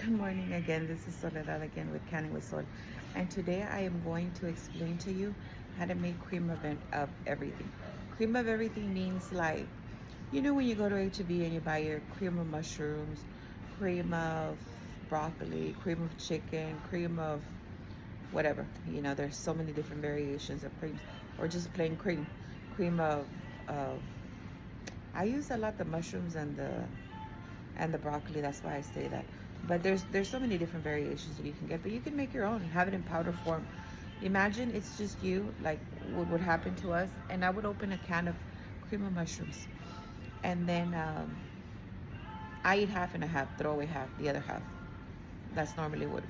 Good morning again. This is Soledad again with Canning with Sol. And today I am going to explain to you how to make cream of everything. Cream of everything means like, when you go to HEB and you buy your cream of mushrooms, cream of broccoli, cream of chicken, cream of whatever. There's so many different variations of creams, or just plain cream. Cream of I use a lot the mushrooms and the broccoli. That's why I say that. But there's so many different variations that you can get, but you can make your own. Have it in powder form. Imagine it's just you, like what would happen to us, and I would open a can of cream of mushrooms, and then I eat half and a half, throw away half, the other half. That's normally what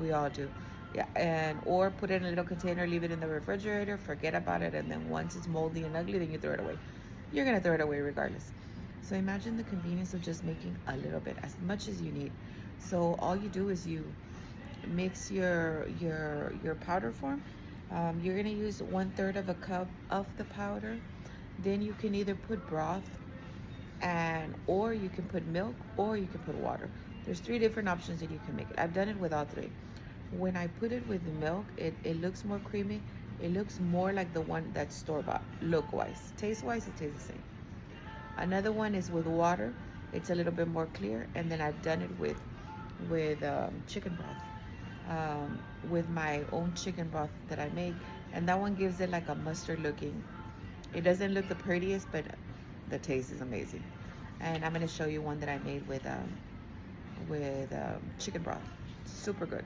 we all do. Yeah, and or put it in a little container, leave it in the refrigerator, forget about it, and then once it's moldy and ugly, then you throw it away. You're gonna throw it away regardless. So imagine the convenience of just making a little bit, as much as you need. So all you do is you mix your powder form. You're gonna use 1/3 of a cup of the powder. Then you can either put broth and or you can put milk or you can put water. There's three different options that you can make it. I've done it with all three. When I put it with milk, it looks more creamy. It looks more like the one that's store-bought, look-wise. Taste-wise, it tastes the same. Another one is with water. It's a little bit more clear. And then I've done it with chicken broth, with my own chicken broth that I make. And that one gives it like a mustard looking. It doesn't look the prettiest, but the taste is amazing. And I'm gonna show you one that I made with chicken broth. Super good.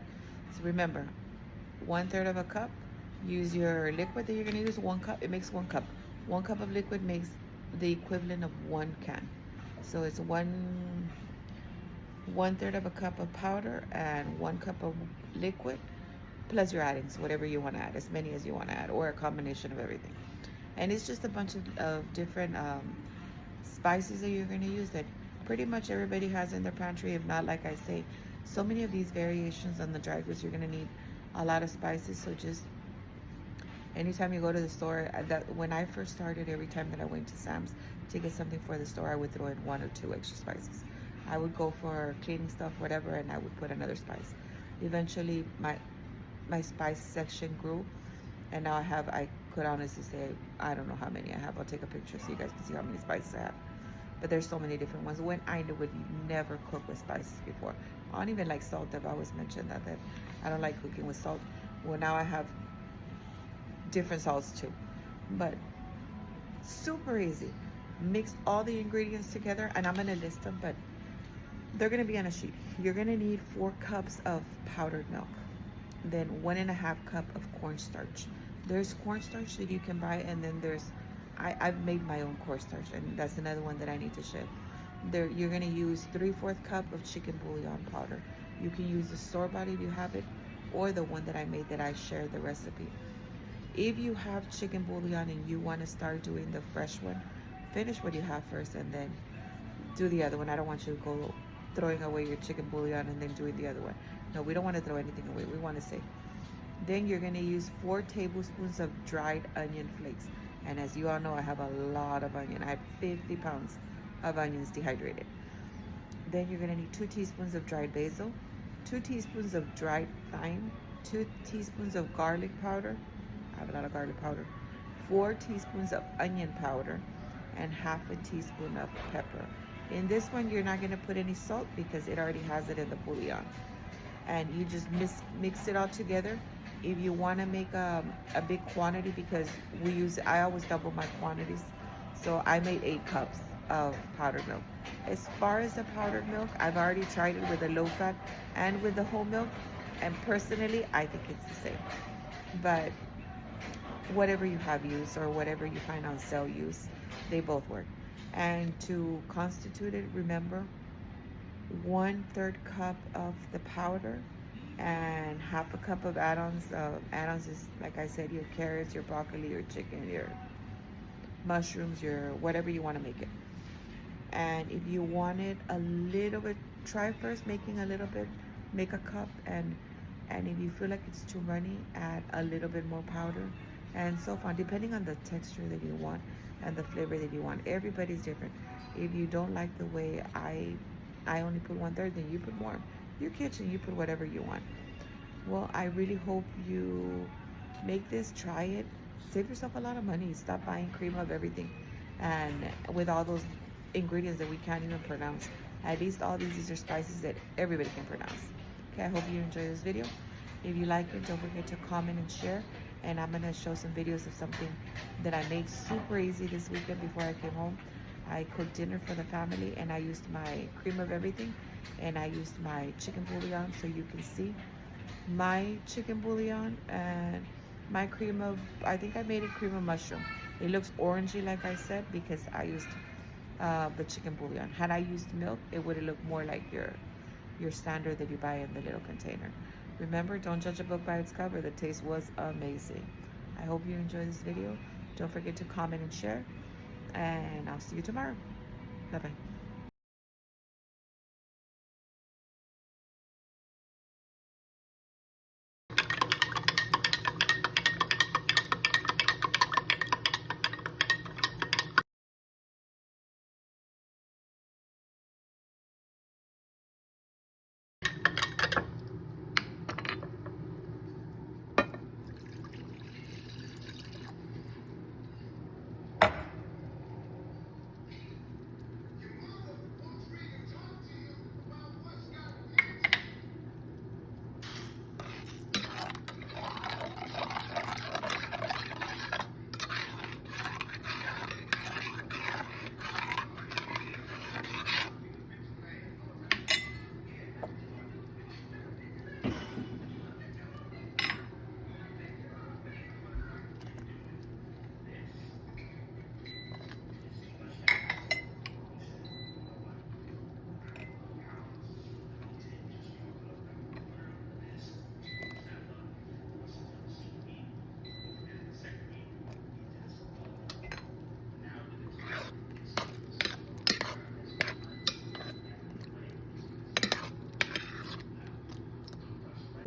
So remember, 1/3 of a cup. Use your liquid that you're gonna use. 1 cup. It makes 1 cup. 1 cup of liquid makes the equivalent of 1 can. So it's 1/3 of a cup of powder and 1 cup of liquid, plus your addings, whatever you want to add, as many as you want to add, or a combination of everything. And it's just a bunch of different spices that you're going to use that pretty much everybody has in their pantry. If not, like I say, so many of these variations on the dry goods, you're going to need a lot of spices. So just anytime you go to the store, that when I first started, every time that I went to Sam's to get something for the store, I would throw in 1 or 2 extra spices. I would go for cleaning stuff, whatever, and I would put another spice. Eventually, my spice section grew, and now I could honestly say, I don't know how many I have. I'll take a picture so you guys can see how many spices I have. But there's so many different ones. When I would never cook with spices before. I don't even like salt. I've always mentioned that I don't like cooking with salt. Well, now I have different salts too. But super easy. Mix all the ingredients together, and I'm gonna list them, but they're gonna be on a sheet. You're gonna need 4 cups of powdered milk, then 1.5 cup of cornstarch. There's cornstarch that you can buy, and then I've made my own cornstarch, and that's another one that I need to share. You're gonna use 3/4 cup of chicken bouillon powder. You can use the store-bought if you have it, or the one that I made that I shared the recipe. If you have chicken bouillon and you want to start doing the fresh one, finish what you have first and then do the other one. I don't want you to go throwing away your chicken bouillon and then doing the other one. No, we don't want to throw anything away. We want to save. Then you're going to use 4 tablespoons of dried onion flakes. And as you all know, I have a lot of onion. I have 50 pounds of onions dehydrated. Then you're going to need 2 teaspoons of dried basil, 2 teaspoons of dried thyme, 2 teaspoons of garlic powder. I have a lot of garlic powder. 4 teaspoons of onion powder, and half a teaspoon of pepper. In this one, you're not going to put any salt because it already has it in the bouillon. And you just mix it all together. If you want to make a big quantity, because I always double my quantities. So I made 8 cups of powdered milk. As far as the powdered milk, I've already tried it with the low fat and with the whole milk. And personally, I think it's the same. But whatever you have used or whatever you find on sale use, they both work. And to constitute it, remember, 1/3 cup of the powder and half a cup of add-ons. Add-ons is, like I said, your carrots, your broccoli, your chicken, your mushrooms, your whatever you want to make it. And if you want it a little bit, try first making a little bit, make a cup, and if you feel like it's too runny, add a little bit more powder, and so on, depending on the texture that you want and the flavor that you want. Everybody's different. If you don't like the way I only put 1/3, then you put more. your kitchen. You put whatever you want. Well, I really hope you make this, try it, save yourself a lot of money. Stop buying cream of everything, and with all those ingredients that we can't even pronounce. At least all these are spices that everybody can pronounce. Okay, I hope you enjoy this video. If you like it, don't forget to comment and share. And I'm gonna show some videos of something that I made super easy this weekend before I came home. I cooked dinner for the family, and I used my cream of everything, and I used my chicken bouillon, so you can see my chicken bouillon and my cream of, I think I made it cream of mushroom. It looks orangey, like I said, because I used the chicken bouillon. Had I used milk, it would have looked more like your standard that you buy in the little container. Remember, don't judge a book by its cover. The taste was amazing. I hope you enjoy this video. Don't forget to comment and share, and I'll see you tomorrow. Bye bye.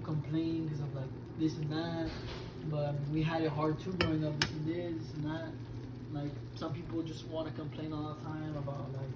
Complain because of like this and that, but we had it hard too growing up. This and this and that. Like some people just want to complain all the time about like